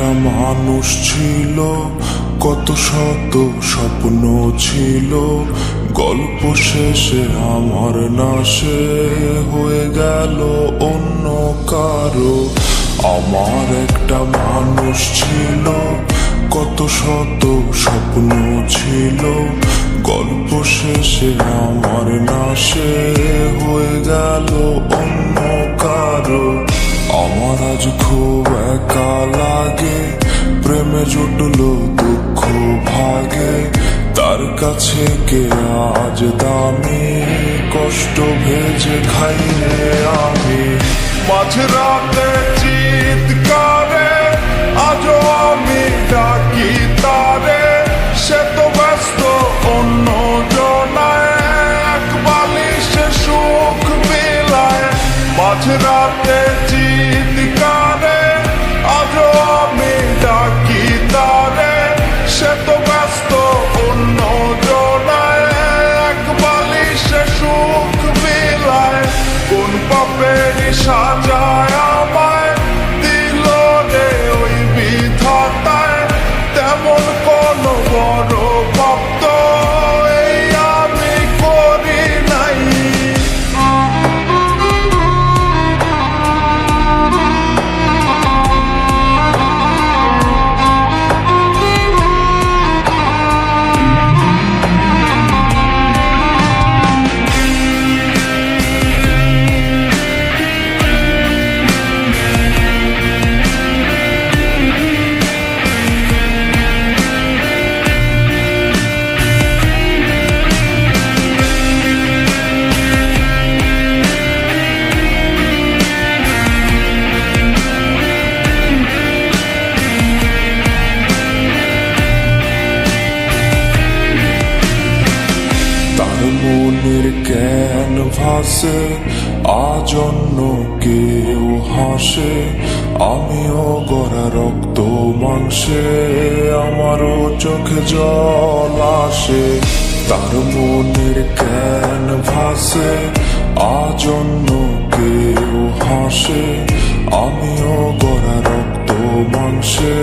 একটা মানুষ ছিল, কত শত স্বপ্ন ছিল, গল্প শেষে আমার নাশে হয়ে গেল অন্য কারো। আমার একটা মানুষ ছিল, কত শত স্বপ্ন ছিল, গল্প শেষে আমার নাশে হয়ে গেল অন্য কারো। আমার আজ খুব একা লাগে, প্রেমে জুটলো দুঃখ ভাগে, তার কাছে কে আজ দামি, কষ্ট ভেজে খাই রে আমি। মাঝরাতে চিৎকারে আজও আমি ডাকি তারে, সে তো ব্যস্ত অন্য জনায়, এক বালিশে সুখ বিলায়। মাঝরাতে চিৎকারে আজও আমি ডাকি তারে, সে তো ব্যস্ত অন্য জনায়, এক বালিশে সুখ বিলায়। কোন পাপেরই সাজায় আমায় দিল রে ওই বিধাতায়, তেমন কোন বড় ভক্ত এই আমি করি নাই। মনের ক্যানভাসে আজ অন্য কেউ হাসে, আমিও গড়া রক্ত মাংসে আমারও চোখে জল আসে। তার মনের ক্যানভাসে আজ অন্য কেউ হাসে, আমিও গড়া রক্ত মাংসে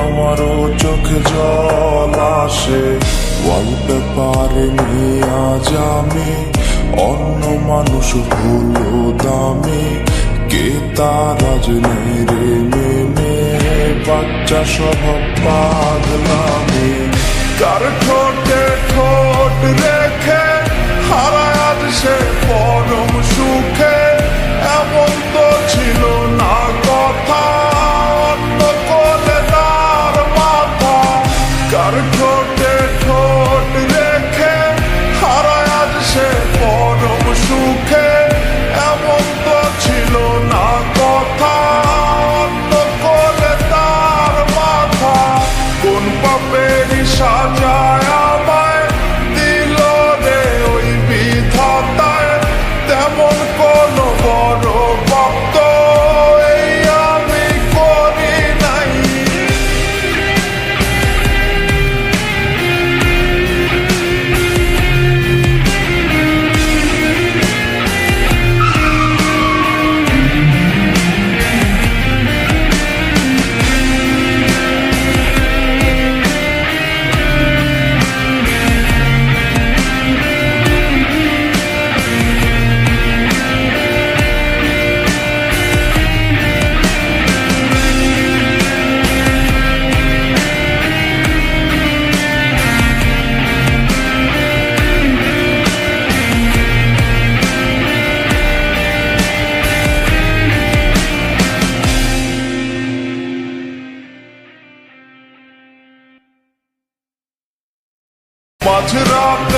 আমারও চোখে জল আসে। ওয়ালপেপারে নিয়ে আজ আমি অন্য মানুষ হলো দামি, কে তার আজ নেই রে মেনে, বাচ্চা স্বভাব পাগলামি। কার ঠোঁটে ঠোঁট রেখে হারায় আজ সে পরম সুখে, এমন তো ছিল না কথা অন্য কোলে তার মাথা। কার ঠোঁটে ঠোঁট রেখে হারায় আজ সে পরম সুখে, এমন তো ছিল না কথা অন্য কোলে তার মাথা। কোন পাপেরই সাজায় আমায় দিল রে ওই বিধাতায়, তেমন কোন বড় ভক্ত এই আমি করি নাই। মাঝরাতে